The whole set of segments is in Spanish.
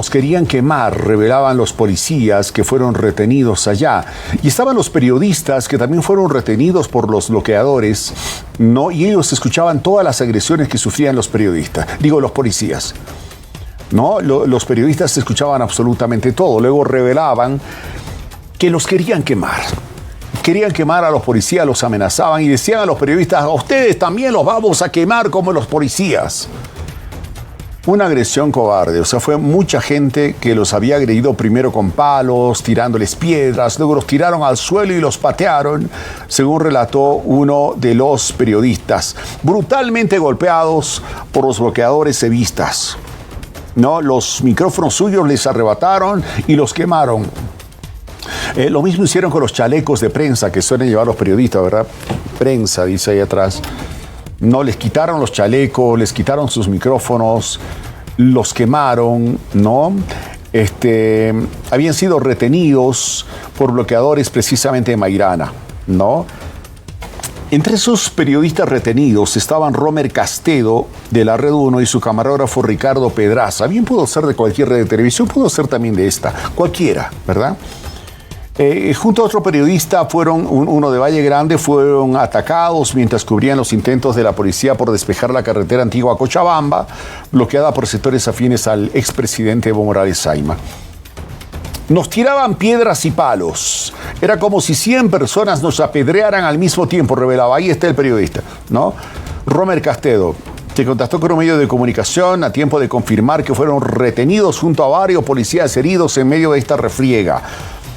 Nos querían quemar, revelaban los policías que fueron retenidos allá. Y estaban los periodistas que también fueron retenidos por los bloqueadores, ¿no? Y ellos escuchaban todas las agresiones que sufrían los periodistas, los policías, ¿no? Los periodistas escuchaban absolutamente todo. Luego revelaban que los querían quemar. Querían quemar a los policías, los amenazaban y decían a los periodistas: a ustedes también los vamos a quemar como los policías. Una agresión cobarde, fue mucha gente que los había agredido primero con palos, tirándoles piedras, luego los tiraron al suelo y los patearon, según relató uno de los periodistas, brutalmente golpeados por los bloqueadores evistas, ¿no? Los micrófonos suyos les arrebataron y los quemaron. Lo mismo hicieron con los chalecos de prensa que suelen llevar los periodistas, ¿verdad? Prensa, dice ahí atrás. No, les quitaron los chalecos, les quitaron sus micrófonos, los quemaron, ¿no? Habían sido retenidos por bloqueadores precisamente de Mairana, ¿no? Entre esos periodistas retenidos estaban Romer Castedo de la Red 1 y su camarógrafo Ricardo Pedraza. Bien pudo ser de cualquier red de televisión, pudo ser también de esta, cualquiera, ¿verdad? Junto a otro periodista, uno de Valle Grande, fueron atacados mientras cubrían los intentos de la policía por despejar la carretera antigua a Cochabamba, bloqueada por sectores afines al expresidente Evo Morales Saima. Nos tiraban piedras y palos. Era como si 100 personas nos apedrearan al mismo tiempo, revelaba. Ahí está el periodista, ¿no? Romer Castedo se contactó con un medio de comunicación a tiempo de confirmar que fueron retenidos junto a varios policías heridos en medio de esta refriega.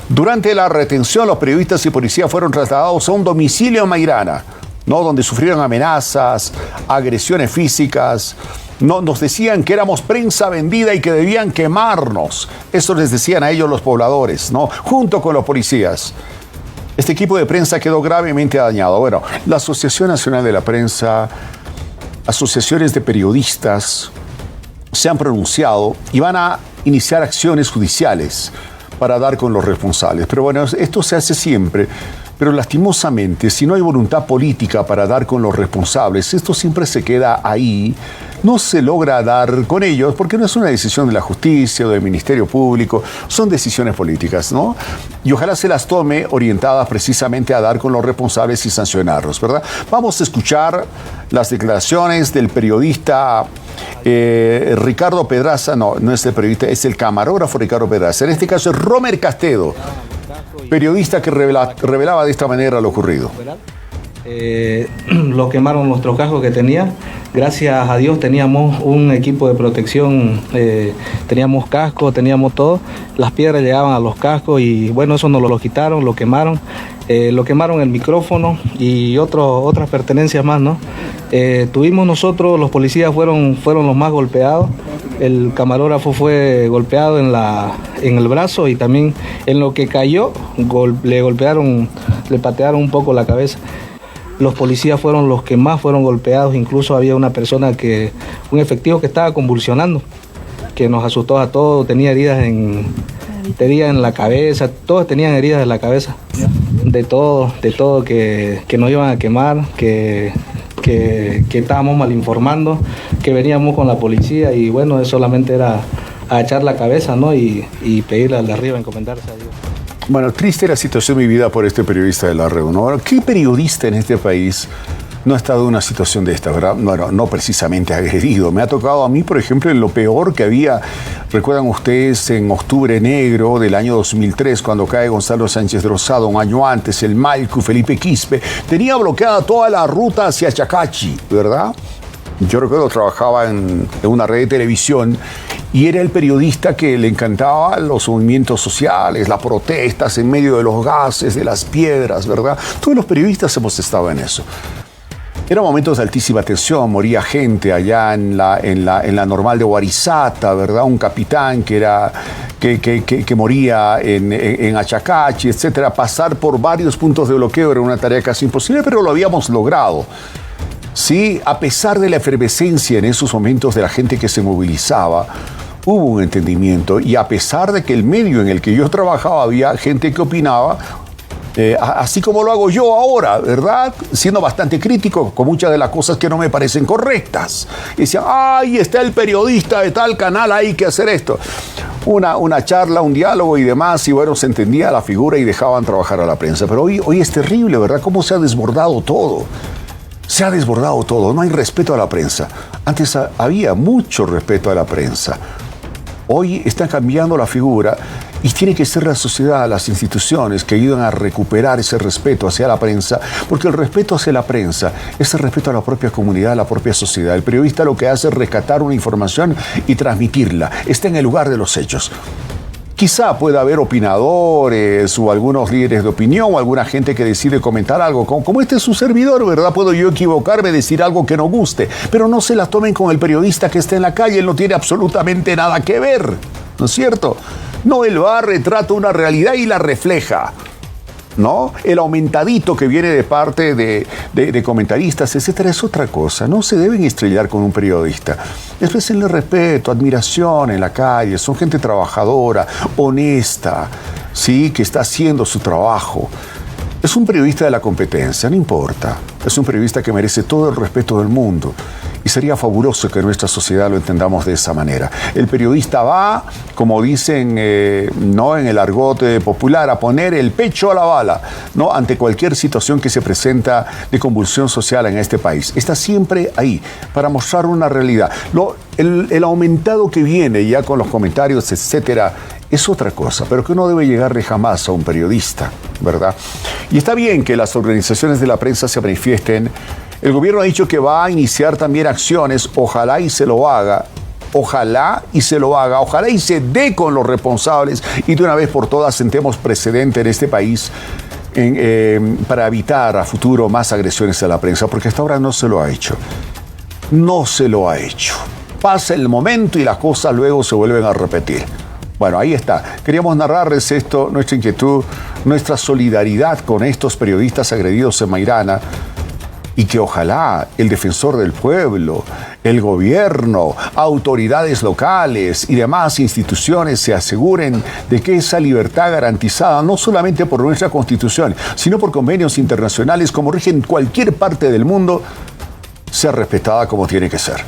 Durante la retención, los periodistas y policías fueron trasladados a un domicilio en Mairana, ¿no? Donde sufrieron amenazas, agresiones físicas. No, nos decían que éramos prensa vendida y que debían quemarnos. Eso les decían a ellos los pobladores, ¿no? Junto con los policías. Este equipo de prensa quedó gravemente dañado. Bueno, la Asociación Nacional de la Prensa, asociaciones de periodistas se han pronunciado y van a iniciar acciones judiciales para dar con los responsables. Pero bueno, esto se hace siempre, pero lastimosamente, si no hay voluntad política para dar con los responsables, esto siempre se queda ahí, no se logra dar con ellos, porque no es una decisión de la justicia o del Ministerio Público, son decisiones políticas, ¿no? Y ojalá se las tome orientadas precisamente a dar con los responsables y sancionarlos, ¿verdad? Vamos a escuchar las declaraciones del periodista Ricardo Pedraza. No es el periodista, es el camarógrafo Ricardo Pedraza. En este caso es Romer Castedo, periodista que revelaba de esta manera lo ocurrido. Lo quemaron nuestros cascos que tenía. Gracias a Dios teníamos un equipo de protección, teníamos cascos, teníamos todo. Las piedras llegaban a los cascos y bueno, eso nos lo quitaron, lo quemaron el micrófono y otras pertenencias más, ¿no? Tuvimos nosotros, los policías fueron los más golpeados. El camarógrafo fue golpeado en el brazo y también en lo que cayó le patearon un poco la cabeza. Los policías fueron los que más fueron golpeados, incluso había una persona un efectivo que estaba convulsionando, que nos asustó a todos, tenía heridas en la cabeza, todos tenían heridas en la cabeza, de todo que nos iban a quemar, que estábamos mal informando, que veníamos con la policía y bueno, eso solamente era agachar la cabeza, ¿no? y pedirle al de arriba, encomendarse a Dios. Bueno, triste la situación vivida por este periodista de la Red, ¿no? ¿Qué periodista en este país no ha estado en una situación de esta, verdad? Bueno, no precisamente agredido. Me ha tocado a mí, por ejemplo, en lo peor que había, recuerdan ustedes, en Octubre Negro del año 2003, cuando cae Gonzalo Sánchez de Rosado, un año antes, el Malcu, Felipe Quispe, tenía bloqueada toda la ruta hacia Chacachi, ¿verdad? Yo recuerdo trabajaba en una red de televisión y era el periodista que le encantaba los movimientos sociales, las protestas en medio de los gases, de las piedras, ¿verdad? Todos los periodistas hemos estado en eso. Eran momentos de altísima tensión, moría gente allá en la normal de Huarizata, ¿verdad? Un capitán que moría en Achacachi, etcétera. Pasar por varios puntos de bloqueo era una tarea casi imposible, pero lo habíamos logrado. Sí, a pesar de la efervescencia en esos momentos de la gente que se movilizaba, hubo un entendimiento y a pesar de que el medio en el que yo trabajaba había gente que opinaba, así como lo hago yo ahora, ¿verdad? Siendo bastante crítico con muchas de las cosas que no me parecen correctas. Y decía, ¡ay, está el periodista de tal canal, hay que hacer esto! Una charla, un diálogo y demás, y bueno, se entendía la figura y dejaban trabajar a la prensa. Pero hoy es terrible, ¿verdad? Cómo se ha desbordado todo. Se ha desbordado todo, no hay respeto a la prensa. Antes había mucho respeto a la prensa. Hoy está cambiando la figura y tiene que ser la sociedad, las instituciones que ayudan a recuperar ese respeto hacia la prensa, porque el respeto hacia la prensa es el respeto a la propia comunidad, a la propia sociedad. El periodista lo que hace es rescatar una información y transmitirla. Está en el lugar de los hechos. Quizá pueda haber opinadores o algunos líderes de opinión o alguna gente que decide comentar algo. Como este es su servidor, ¿verdad? Puedo yo equivocarme, decir algo que no guste. Pero no se la tomen con el periodista que está en la calle. Él no tiene absolutamente nada que ver, ¿no es cierto? No, él va, retrata una realidad y la refleja, ¿no? El aumentadito que viene de parte de comentaristas, etcétera, es otra cosa. No se deben estrellar con un periodista. Expresenle respeto, admiración en la calle. Son gente trabajadora, honesta, ¿sí? Que está haciendo su trabajo. Es un periodista de la competencia, no importa. Es un periodista que merece todo el respeto del mundo. Y sería fabuloso que nuestra sociedad lo entendamos de esa manera. El periodista va, como dicen no en el argot popular, a poner el pecho a la bala, ¿no? Ante cualquier situación que se presenta de convulsión social en este país. Está siempre ahí para mostrar una realidad. El aumentado que viene ya con los comentarios, etcétera, es otra cosa, pero que no debe llegarle jamás a un periodista, ¿verdad? Y está bien que las organizaciones de la prensa se manifiesten. El gobierno ha dicho que va a iniciar también acciones, ojalá y se lo haga, ojalá y se lo haga, ojalá y se dé con los responsables y de una vez por todas sentemos precedente en este país para evitar a futuro más agresiones a la prensa, porque hasta ahora no se lo ha hecho. No se lo ha hecho. Pasa el momento y las cosas luego se vuelven a repetir. Bueno, ahí está. Queríamos narrarles esto, nuestra inquietud, nuestra solidaridad con estos periodistas agredidos en Mairana, y que ojalá el defensor del pueblo, el gobierno, autoridades locales y demás instituciones se aseguren de que esa libertad garantizada no solamente por nuestra Constitución, sino por convenios internacionales como rigen cualquier parte del mundo, sea respetada como tiene que ser.